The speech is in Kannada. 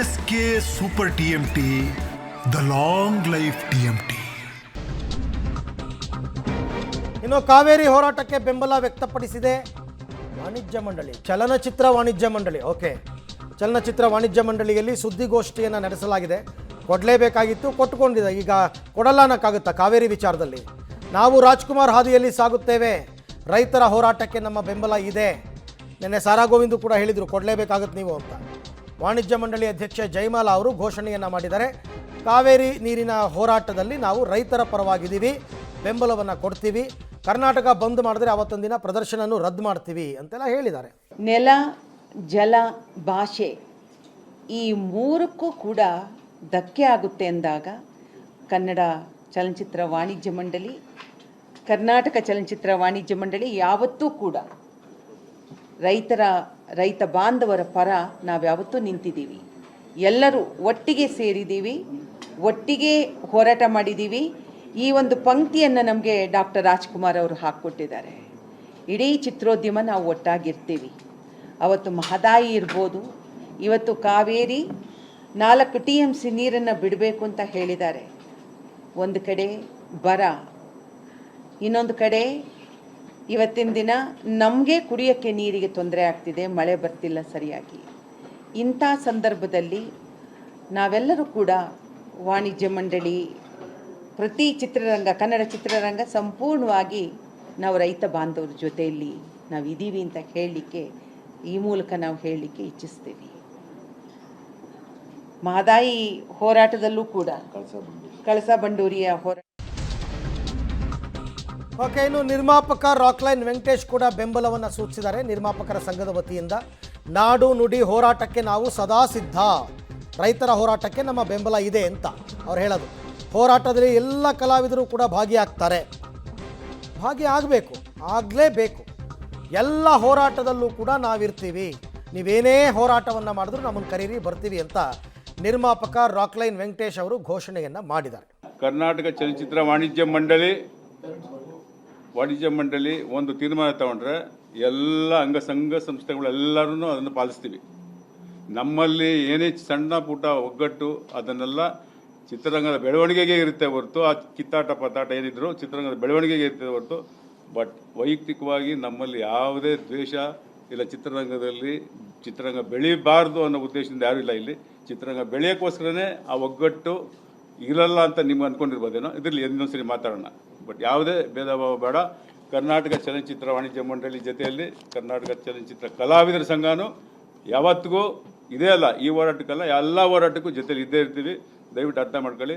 S K super TMT, the long life TMT. ಇನ್ನು ಕಾವೇರಿ ಹೋರಾಟಕ್ಕೆ ಬೆಂಬಲ ವ್ಯಕ್ತಪಡಿಸಿದೆ ವಾಣಿಜ್ಯ ಮಂಡಳಿ, ಚಲನಚಿತ್ರ ವಾಣಿಜ್ಯ ಮಂಡಳಿ. ಓಕೆ, ಚಲನಚಿತ್ರ ವಾಣಿಜ್ಯ ಮಂಡಳಿಯಲ್ಲಿ ಸುದ್ದಿಗೋಷ್ಠಿಯನ್ನು ನಡೆಸಲಾಗಿದೆ. ಕೊಡಲೇಬೇಕಾಗಿತ್ತು, ಕೊಟ್ಟುಕೊಂಡಿದೆ. ಈಗ ಕೊಡಲ್ಲ ಅನ್ನೋಕ್ಕಾಗುತ್ತಾ ಕಾವೇರಿ ವಿಚಾರದಲ್ಲಿ? ನಾವು ರಾಜ್ಕುಮಾರ್ ಹಾದಿಯಲ್ಲಿ ಸಾಗುತ್ತೇವೆ, ರೈತರ ಹೋರಾಟಕ್ಕೆ ನಮ್ಮ ಬೆಂಬಲ ಇದೆ. ನಿನ್ನೆ ಸಾರಾ ಗೋವಿಂದು ಕೂಡ ಹೇಳಿದರು ಕೊಡಲೇಬೇಕಾಗುತ್ತೆ ನೀವು ಅಂತ. ವಾಣಿಜ್ಯ ಮಂಡಳಿ ಅಧ್ಯಕ್ಷ ಜಯಮಾಲಾ ಅವರು ಘೋಷಣೆಯನ್ನು ಮಾಡಿದ್ದಾರೆ. ಕಾವೇರಿ ನೀರಿನ ಹೋರಾಟದಲ್ಲಿ ನಾವು ರೈತರ ಪರವಾಗಿದ್ದೀವಿ, ಬೆಂಬಲವನ್ನು ಕೊಡ್ತೀವಿ, ಕರ್ನಾಟಕ ಬಂದ್ ಮಾಡಿದ್ರೆ ಅವತ್ತೊಂದು ದಿನ ಪ್ರದರ್ಶನನೂ ರದ್ದು ಮಾಡ್ತೀವಿ ಅಂತೆಲ್ಲ ಹೇಳಿದ್ದಾರೆ. ನೆಲ, ಜಲ, ಭಾಷೆ ಈ ಮೂರಕ್ಕೂ ಕೂಡ ಧಕ್ಕೆ ಆಗುತ್ತೆ ಎಂದಾಗ ಕನ್ನಡ ಚಲನಚಿತ್ರ ವಾಣಿಜ್ಯ ಮಂಡಳಿ, ಕರ್ನಾಟಕ ಚಲನಚಿತ್ರ ವಾಣಿಜ್ಯ ಮಂಡಳಿ ಯಾವತ್ತೂ ಕೂಡ ರೈತ ಬಾಂಧವರ ಪರ ನಾವ್ಯಾವತ್ತೂ ನಿಂತಿದ್ದೀವಿ. ಎಲ್ಲರೂ ಒಟ್ಟಿಗೆ ಸೇರಿದ್ದೀವಿ, ಒಟ್ಟಿಗೆ ಹೋರಾಟ ಮಾಡಿದ್ದೀವಿ. ಈ ಒಂದು ಪಂಕ್ತಿಯನ್ನು ನಮಗೆ ಡಾಕ್ಟರ್ ರಾಜ್ಕುಮಾರ್ ಅವರು ಹಾಕ್ಕೊಟ್ಟಿದ್ದಾರೆ. ಇಡೀ ಚಿತ್ರೋದ್ಯಮ ನಾವು ಒಟ್ಟಾಗಿರ್ತೀವಿ. ಅವತ್ತು ಮಹದಾಯಿ ಇರ್ಬೋದು, ಇವತ್ತು ಕಾವೇರಿ 4 TMC ನೀರನ್ನು ಬಿಡಬೇಕು ಅಂತ ಹೇಳಿದ್ದಾರೆ. ಒಂದು ಕಡೆ ಬರ, ಇನ್ನೊಂದು ಕಡೆ ಇವತ್ತಿನ ದಿನ ನಮಗೆ ಕುಡಿಯೋಕ್ಕೆ ನೀರಿಗೆ ತೊಂದರೆ ಆಗ್ತಿದೆ, ಮಳೆ ಬರ್ತಿಲ್ಲ ಸರಿಯಾಗಿ. ಇಂಥ ಸಂದರ್ಭದಲ್ಲಿ ನಾವೆಲ್ಲರೂ ಕೂಡ ವಾಣಿಜ್ಯ ಮಂಡಳಿ, ಪ್ರತಿ ಚಿತ್ರರಂಗ, ಕನ್ನಡ ಚಿತ್ರರಂಗ ಸಂಪೂರ್ಣವಾಗಿ ನಾವು ರೈತ ಬಾಂಧವರ ಜೊತೆಯಲ್ಲಿ ನಾವು ಇದ್ದೀವಿ ಅಂತ ಹೇಳಲಿಕ್ಕೆ, ಈ ಮೂಲಕ ನಾವು ಹೇಳಲಿಕ್ಕೆ ಇಚ್ಛಿಸ್ತೀವಿ. ಮಹದಾಯಿ ಹೋರಾಟದಲ್ಲೂ ಕೂಡ ಕಳಸಾ ಬಂಡೂರಿಯ ಹೋರಾಟ. ಓಕೆ, ಇನ್ನು ನಿರ್ಮಾಪಕ ರಾಕ್ಲೈನ್ ವೆಂಕಟೇಶ್ ಕೂಡ ಬೆಂಬಲವನ್ನು ಸೂಚಿಸಿದ್ದಾರೆ. ನಿರ್ಮಾಪಕರ ಸಂಘದ ವತಿಯಿಂದ ನಾಡು ನುಡಿ ಹೋರಾಟಕ್ಕೆ ನಾವು ಸದಾ ಸಿದ್ಧ, ರೈತರ ಹೋರಾಟಕ್ಕೆ ನಮ್ಮ ಬೆಂಬಲ ಇದೆ ಅಂತ ಅವ್ರು ಹೇಳೋದು. ಹೋರಾಟದಲ್ಲಿ ಎಲ್ಲ ಕಲಾವಿದರು ಕೂಡ ಭಾಗಿಯಾಗ್ತಾರೆ, ಭಾಗಿಯಾಗಬೇಕು, ಆಗಲೇಬೇಕು. ಎಲ್ಲ ಹೋರಾಟದಲ್ಲೂ ಕೂಡ ನಾವಿರ್ತೀವಿ, ನೀವೇನೇ ಹೋರಾಟವನ್ನು ಮಾಡಿದ್ರು ನಮ್ಮನ್ನು ಕರೀರಿ, ಬರ್ತೀವಿ ಅಂತ ನಿರ್ಮಾಪಕ ರಾಕ್ಲೈನ್ ವೆಂಕಟೇಶ್ ಅವರು ಘೋಷಣೆಯನ್ನು ಮಾಡಿದ್ದಾರೆ. ಕರ್ನಾಟಕ ಚಲನಚಿತ್ರ ವಾಣಿಜ್ಯ ಮಂಡಳಿ ಒಂದು ತೀರ್ಮಾನ ತಗೊಂಡ್ರೆ ಎಲ್ಲ ಅಂಗಸಂಘ ಸಂಸ್ಥೆಗಳೆಲ್ಲರೂ ಅದನ್ನು ಪಾಲಿಸ್ತೀವಿ. ನಮ್ಮಲ್ಲಿ ಏನೇ ಸಣ್ಣ ಪುಟ್ಟ ಒಗ್ಗಟ್ಟು ಅದನ್ನೆಲ್ಲ ಚಿತ್ರರಂಗದ ಬೆಳವಣಿಗೆಗೆ ಇರುತ್ತೆ ಹೊರತು, ಆ ಕಿತ್ತಾಟ ಪತಾಟ ಏನಿದ್ರು ಚಿತ್ರರಂಗದ ಬೆಳವಣಿಗೆಗೆ ಇರ್ತದೆ ಹೊರತು. ಬಟ್ ವೈಯಕ್ತಿಕವಾಗಿ ನಮ್ಮಲ್ಲಿ ಯಾವುದೇ ದ್ವೇಷ ಇಲ್ಲ. ಚಿತ್ರರಂಗ ಬೆಳೀಬಾರ್ದು ಅನ್ನೋ ಉದ್ದೇಶದಿಂದ ಯಾರೂ ಇಲ್ಲ. ಇಲ್ಲಿ ಚಿತ್ರರಂಗ ಬೆಳೆಯೋಕ್ಕೋಸ್ಕರನೇ ಆ ಒಗ್ಗಟ್ಟು ಇರಲ್ಲ ಅಂತ ನಿಮ್ಗೆ ಅಂದ್ಕೊಂಡಿರ್ಬೋದೇನೋ. ಇದರಲ್ಲಿ ಇನ್ನೊಂದ್ಸರಿ ಮಾತಾಡೋಣ. ಬಟ್ ಯಾವುದೇ ಭೇದ ಭಾವ ಬೇಡ. ಕರ್ನಾಟಕ ಚಲನಚಿತ್ರ ವಾಣಿಜ್ಯ ಮಂಡಳಿ ಜೊತೆಯಲ್ಲಿ ಕರ್ನಾಟಕ ಚಲನಚಿತ್ರ ಕಲಾವಿದರ ಸಂಘನೂ ಯಾವತ್ತಿಗೂ ಇದೇ ಅಲ್ಲ, ಈ ಹೋರಾಟಕ್ಕಲ್ಲ, ಎಲ್ಲ ಹೋರಾಟಕ್ಕೂ ಜೊತೆಲಿ ಇದ್ದೇ ಇರ್ತೀವಿ. ದಯವಿಟ್ಟು ಅರ್ಥ ಮಾಡ್ಕೊಳ್ಳಿ.